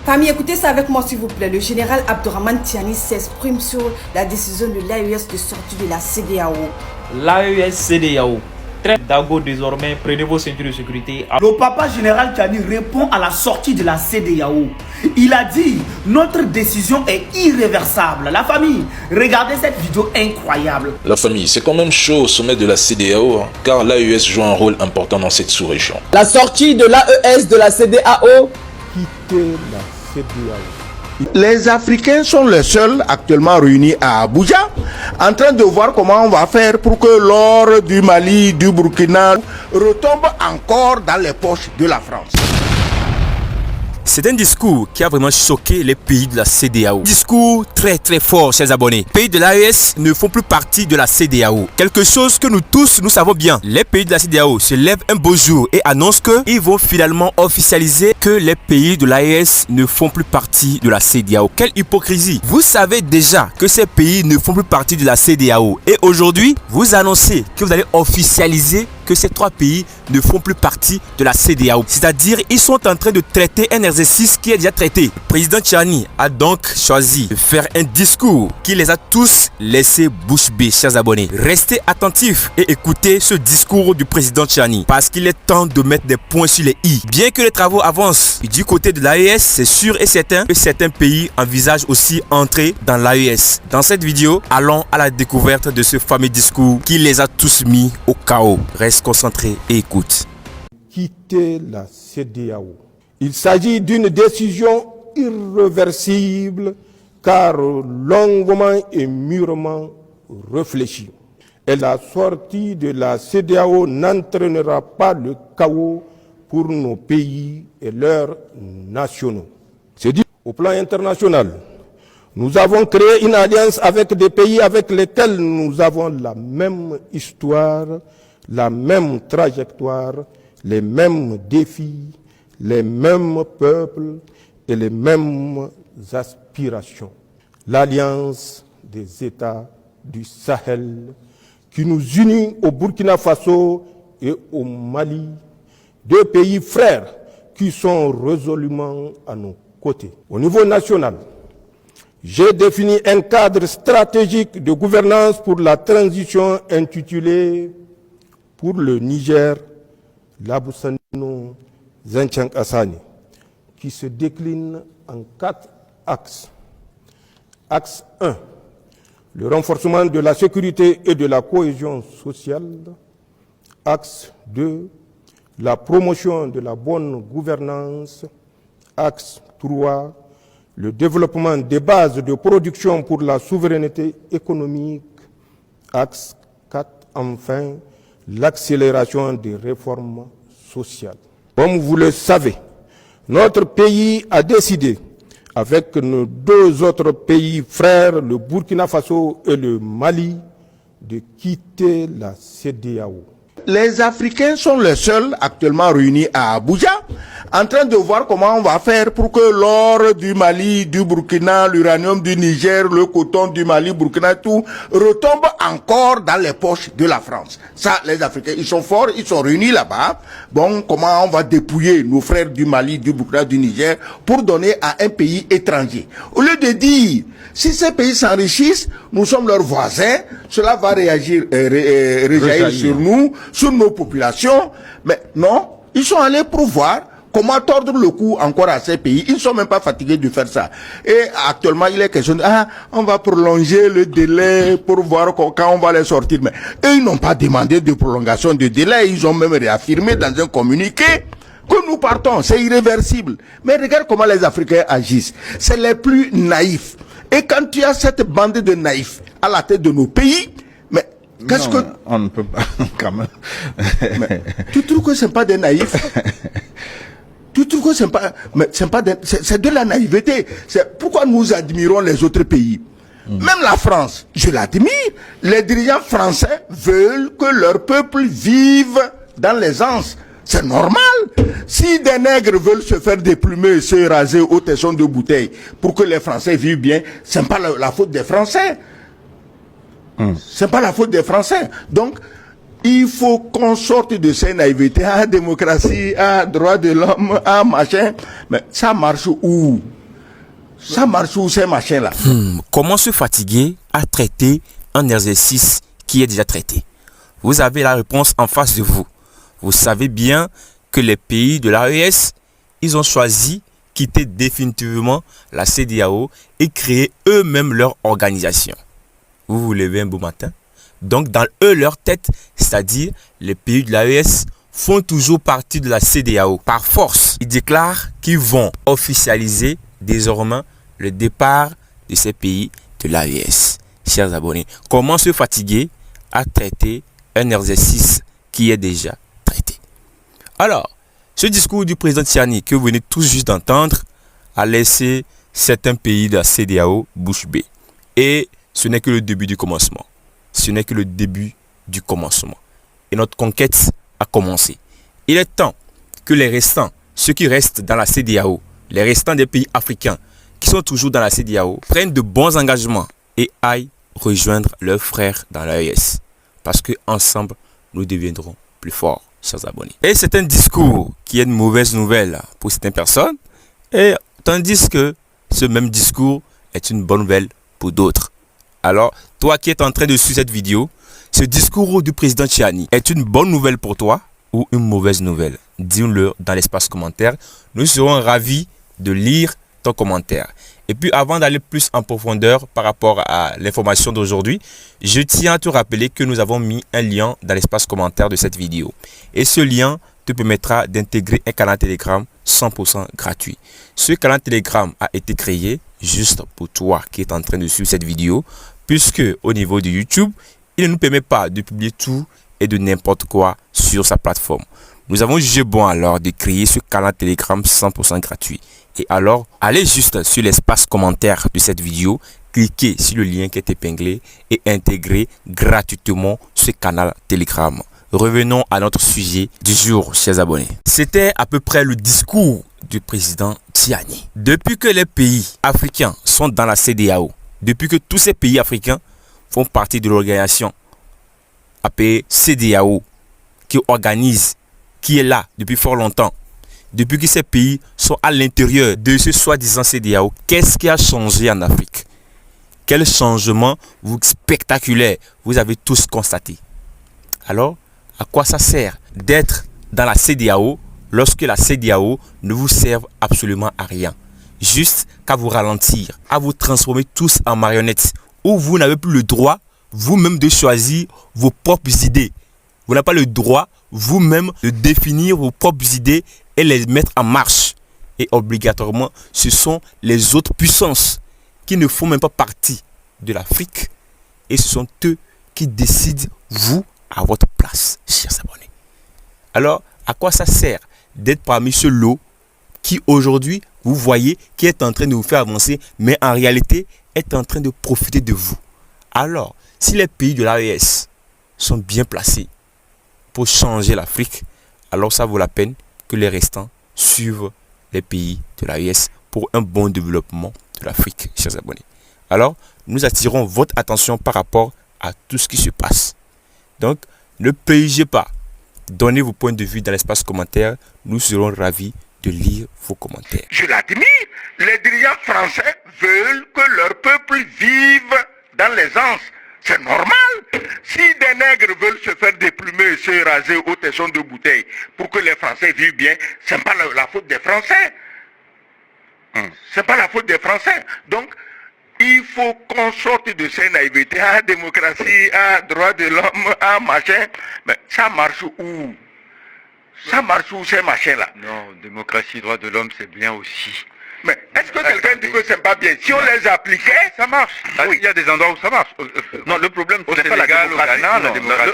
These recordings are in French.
Famille, écoutez ça avec moi s'il vous plaît. Le général Abdourahmane Tiani s'exprime sur la décision de l'AES de sortie de la CEDEAO. L'AES CEDEAO. Dago désormais, prenez vos ceintures de sécurité. Le papa général Tiani répond à la sortie de la CEDEAO. Il a dit, notre décision est irréversible. La famille, regardez cette vidéo incroyable. La famille, c'est quand même chaud au sommet de la CEDEAO, car l'AES joue un rôle important dans cette sous-région. La sortie de l'AES de la CEDEAO. Quitter la CEDEAO. Les Africains sont les seuls actuellement réunis à Abuja, en train de voir comment on va faire pour que l'or du Mali, du Burkina retombe encore dans les poches de la France. C'est un discours qui a vraiment choqué les pays de la CEDEAO. Discours très fort, chers abonnés. Les pays de l'AES ne font plus partie de la CEDEAO. Quelque chose que nous tous, nous savons bien. Les pays de la CEDEAO se lèvent un beau jour et annoncent qu'ils vont finalement officialiser que les pays de l'AES ne font plus partie de la CEDEAO. Quelle hypocrisie! Vous savez déjà que ces pays ne font plus partie de la CEDEAO. Et aujourd'hui, vous annoncez que vous allez officialiser que ces trois pays ne font plus partie de la CEDEAO. C'est-à-dire, ils sont en train de traiter un exercice qui est déjà traité. Le président Tiani a donc choisi de faire un discours qui les a tous laissés bouche bée, chers abonnés. Restez attentifs et écoutez ce discours du président Tiani parce qu'il est temps de mettre des points sur les i. Bien que les travaux avancent du côté de l'AES, c'est sûr et certain que certains pays envisagent aussi entrer dans l'AES. Dans cette vidéo, allons à la découverte de ce fameux discours qui les a tous mis au chaos. Reste concentré et écoute. Quitter la CEDEAO. Il s'agit d'une décision irréversible car longuement et mûrement réfléchie. Et la sortie de la CEDEAO n'entraînera pas le chaos pour nos pays et leurs nationaux. C'est dit au plan international. Nous avons créé une alliance avec des pays avec lesquels nous avons la même histoire, la même trajectoire, les mêmes défis, les mêmes peuples et les mêmes aspirations. L'alliance des États du Sahel qui nous unit au Burkina Faso et au Mali, deux pays frères qui sont résolument à nos côtés. Au niveau national, j'ai défini un cadre stratégique de gouvernance pour la transition intitulé pour le Niger, l'Aboussano Zenchang Assani, qui se décline en 4 axes. Axe 1, le renforcement de la sécurité et de la cohésion sociale. Axe 2, la promotion de la bonne gouvernance. Axe 3, le développement des bases de production pour la souveraineté économique. Axe 4, enfin, l'accélération des réformes sociales. Comme vous le savez, notre pays a décidé, avec nos deux autres pays frères, le Burkina Faso et le Mali, de quitter la CEDEAO. Les Africains sont les seuls actuellement réunis à Abuja, en train de voir comment on va faire pour que l'or du Mali, du Burkina, l'uranium du Niger, le coton du Mali, Burkina, tout, retombe encore dans les poches de la France. Ça, les Africains, ils sont forts, ils sont réunis là-bas. Bon, comment on va dépouiller nos frères du Mali, du Burkina, du Niger, pour donner à un pays étranger. Au lieu de dire, si ces pays s'enrichissent, nous sommes leurs voisins, cela va réagir sur nous, sur nos populations. Mais non, ils sont allés pour voir comment tordre le cou encore à ces pays. Ils ne sont même pas fatigués de faire ça. Et actuellement, il est question de, on va prolonger le délai pour voir quand on va les sortir. Mais eux, ils n'ont pas demandé de prolongation de délai. Ils ont même réaffirmé dans un communiqué que nous partons. C'est irréversible. Mais regarde comment les Africains agissent. C'est les plus naïfs. Et quand tu as cette bande de naïfs à la tête de nos pays, mais qu'est-ce que... On ne peut pas, quand même. Mais, tu trouves que ce n'est pas des naïfs? Tu trouves que c'est de la naïveté. C'est pourquoi nous admirons les autres pays. Même la France, je l'admire. Les dirigeants français veulent que leur peuple vive dans l'aisance. C'est normal. Si des nègres veulent se faire déplumer et se raser au tesson de bouteille pour que les Français vivent bien, c'est pas la faute des Français. C'est pas la faute des Français. Donc, Il faut qu'on sorte de ces naïvetés, démocratie, droit de l'homme, machin. Mais ça marche où? Ça marche où ces machins-là? Comment se fatiguer à traiter un exercice qui est déjà traité? Vous avez la réponse en face de vous. Vous savez bien que les pays de l'AES, ils ont choisi quitter définitivement la CEDEAO et créer eux-mêmes leur organisation. Vous vous levez un beau matin. Donc dans leur tête, c'est-à-dire les pays de l'AES font toujours partie de la CEDEAO. Par force, ils déclarent qu'ils vont officialiser désormais le départ de ces pays de l'AES. Chers abonnés, comment se fatiguer à traiter un exercice qui est déjà traité? Alors, ce discours du président Tiani que vous venez tout juste d'entendre a laissé certains pays de la CEDEAO bouche bée. Et ce n'est que le début du commencement. Ce n'est que le début du commencement. Et notre conquête a commencé. Il est temps que les restants, ceux qui restent dans la CEDEAO, les restants des pays africains qui sont toujours dans la CEDEAO, prennent de bons engagements et aillent rejoindre leurs frères dans l'AES. Parce qu'ensemble, nous deviendrons plus forts, chers abonnés. Et c'est un discours qui est une mauvaise nouvelle pour certaines personnes, et tandis que ce même discours est une bonne nouvelle pour d'autres. Alors, toi qui es en train de suivre cette vidéo, ce discours du président Tiani est une bonne nouvelle pour toi ou une mauvaise nouvelle? Dis-le dans l'espace commentaire. Nous serons ravis de lire ton commentaire. Et puis avant d'aller plus en profondeur par rapport à l'information d'aujourd'hui, je tiens à te rappeler que nous avons mis un lien dans l'espace commentaire de cette vidéo. Et ce lien te permettra d'intégrer un canal Telegram 100% gratuit. Ce canal Telegram a été créé juste pour toi qui es en train de suivre cette vidéo, puisque au niveau de YouTube, il ne nous permet pas de publier tout et de n'importe quoi sur sa plateforme. Nous avons jugé bon alors de créer ce canal Telegram 100% gratuit. Et alors, allez juste sur l'espace commentaire de cette vidéo, cliquez sur le lien qui est épinglé et intégrez gratuitement ce canal Telegram. Revenons à notre sujet du jour, chers abonnés. C'était à peu près le discours du président Tiani. Depuis que les pays africains sont dans la CEDEAO, depuis que tous ces pays africains font partie de l'organisation appelée CEDEAO, qui organise, qui est là depuis fort longtemps, depuis que ces pays sont à l'intérieur de ce soi-disant CEDEAO, qu'est-ce qui a changé en Afrique? Quel changement spectaculaire vous avez tous constaté? Alors, à quoi ça sert d'être dans la CEDEAO lorsque la CEDEAO ne vous serve absolument à rien? Juste qu'à vous ralentir, à vous transformer tous en marionnettes, où vous n'avez plus le droit vous-même de choisir vos propres idées. Vous n'avez pas le droit vous-même de définir vos propres idées et les mettre en marche. Et obligatoirement, ce sont les autres puissances qui ne font même pas partie de l'Afrique. Et ce sont eux qui décident, vous, à votre place, chers abonnés. Alors, à quoi ça sert d'être parmi ce lot qui aujourd'hui, vous voyez, qui est en train de vous faire avancer, mais en réalité, est en train de profiter de vous? Alors, si les pays de l'AES sont bien placés pour changer l'Afrique, alors ça vaut la peine que les restants suivent les pays de l'AES pour un bon développement de l'Afrique, chers abonnés. Alors, nous attirons votre attention par rapport à tout ce qui se passe. Donc, ne payez pas. Donnez vos points de vue dans l'espace commentaire. Nous serons ravis de lire vos commentaires. Je l'admire, les dirigeants français veulent que leur peuple vive dans l'aisance. C'est normal. Si des nègres veulent se faire déplumer, se raser au tesson de bouteille pour que les Français vivent bien, ce n'est pas la faute des Français. C'est pas la faute des Français. Donc, il faut qu'on sorte de ces naïvetés, démocratie, droit de l'homme, machin. Mais ça marche où? Ça marche où ces machins-là? Non, démocratie, droit de l'homme, c'est bien aussi. Mais est-ce que quelqu'un dit que c'est pas bien? Si on les appliquait, ça marche. Oui. Il y a des endroits où ça marche. Non, le problème, au c'est pas la Sénégal, au démocratie. Ghana, la démocratie.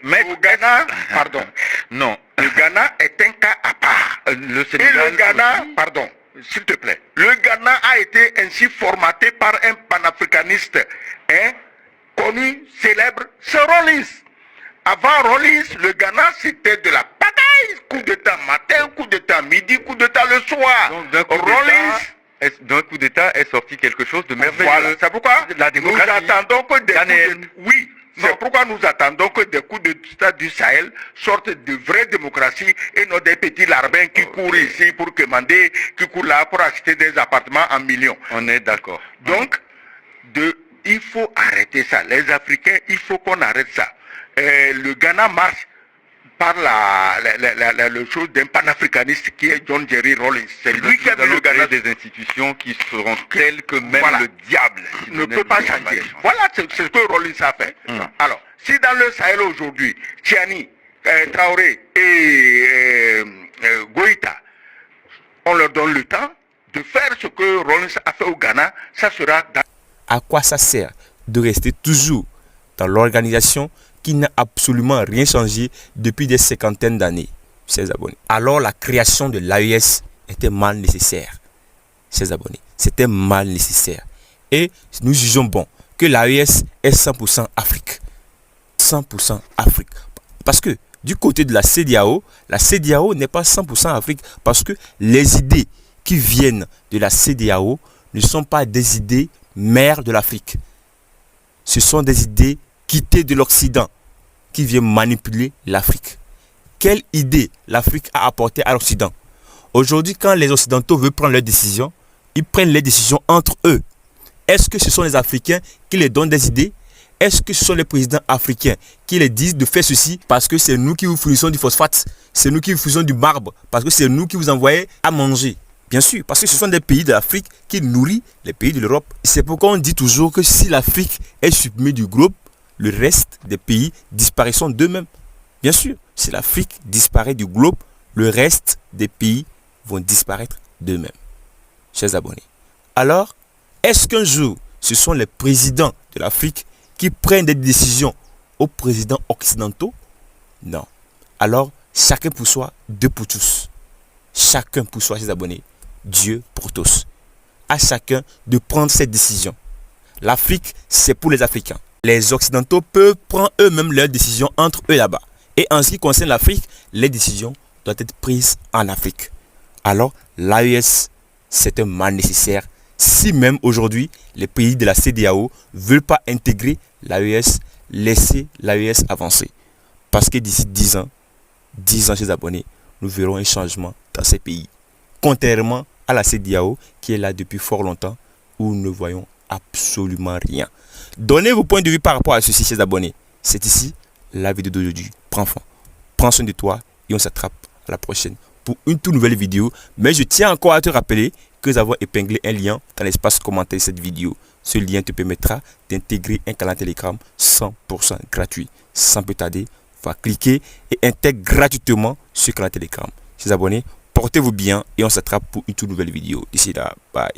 Mais au Ghana, pardon. Non. Le Ghana est un cas à part. Le Sénégal. Et le Ghana, pardon, s'il te plaît. Le Ghana a été ainsi formaté par un panafricaniste, connu, célèbre, c'est Rawlings. Avant Rawlings, le Ghana, c'était de la pagaille. Coup d'état matin, coup d'état midi, coup d'état le soir. Donc d'un coup d'état est sorti quelque chose de merveilleux. Voilà, c'est pourquoi la démocratie. nous attendons que des ghanéenne. oui, C'est pourquoi nous attendons que des coups d'État du Sahel sortent de vraies démocraties et non des petits larbins qui courent ici pour commander, qui courent là pour acheter des appartements en millions. On est d'accord. Donc, il faut arrêter ça. Les Africains, il faut qu'on arrête ça. Le Ghana marche par le chose d'un panafricaniste qui est John Jerry Rawlings. C'est lui qui a le Ghana des institutions qui seront telles que même le diable ne peut pas changer. Voilà c'est ce que Rawlings a fait. Alors, si dans le Sahel aujourd'hui, Tiani, Traoré et Goïta, on leur donne le temps de faire ce que Rawlings a fait au Ghana, ça sera... À quoi ça sert de rester toujours dans l'organisation qui n'a absolument rien changé depuis des cinquantaines d'années, chers abonnés? Alors la création de l'AES était mal nécessaire, chers abonnés. C'était mal nécessaire. Et nous jugeons bon que l'AES est 100% Afrique. 100% Afrique. Parce que du côté de la CEDEAO n'est pas 100% Afrique. Parce que les idées qui viennent de la CEDEAO ne sont pas des idées mères de l'Afrique. Ce sont des idées quittées de l'Occident qui viennent manipuler l'Afrique. Quelle idée l'Afrique a apportée à l'Occident? Aujourd'hui, quand les Occidentaux veulent prendre leurs décisions, ils prennent les décisions entre eux. Est-ce que ce sont les Africains qui les donnent des idées? Est-ce que ce sont les présidents africains qui les disent de faire ceci parce que c'est nous qui vous fournissons du phosphate, c'est nous qui vous fournissons du marbre, parce que c'est nous qui vous envoyons à manger? Bien sûr, parce que ce sont des pays de l'Afrique qui nourrissent les pays de l'Europe. C'est pourquoi on dit toujours que si l'Afrique est supprimée du globe, le reste des pays disparaîtront d'eux-mêmes. Bien sûr, si l'Afrique disparaît du globe, le reste des pays vont disparaître d'eux-mêmes. Chers abonnés. Alors, est-ce qu'un jour, ce sont les présidents de l'Afrique qui prennent des décisions aux présidents occidentaux? Non. Alors, chacun pour soi, Dieu pour tous. Chacun pour soi, chers abonnés. Dieu pour tous. À chacun de prendre cette décision. L'Afrique, c'est pour les Africains. Les Occidentaux peuvent prendre eux-mêmes leurs décisions entre eux là-bas. Et en ce qui concerne l'Afrique, les décisions doivent être prises en Afrique. Alors, l'AES, c'est un mal nécessaire. Si même aujourd'hui, les pays de la CEDEAO ne veulent pas intégrer l'AES, laissez l'AES avancer. Parce que d'ici 10 ans, chers abonnés, nous verrons un changement dans ces pays. Contrairement à la CEDEAO qui est là depuis fort longtemps, où nous ne voyons absolument rien. Donnez vos points de vue par rapport à ceci, chers abonnés. C'est ici la vidéo d'aujourd'hui. Prends soin de toi et on s'attrape à la prochaine pour une toute nouvelle vidéo. Mais je tiens encore à te rappeler que nous avons épinglé un lien dans l'espace commentaire de cette vidéo. Ce lien te permettra d'intégrer un canal Telegram 100% gratuit. Sans plus tarder, va cliquer et intègre gratuitement ce canal Telegram. Chers abonnés, portez-vous bien et on s'attrape pour une toute nouvelle vidéo. D'ici là, bye.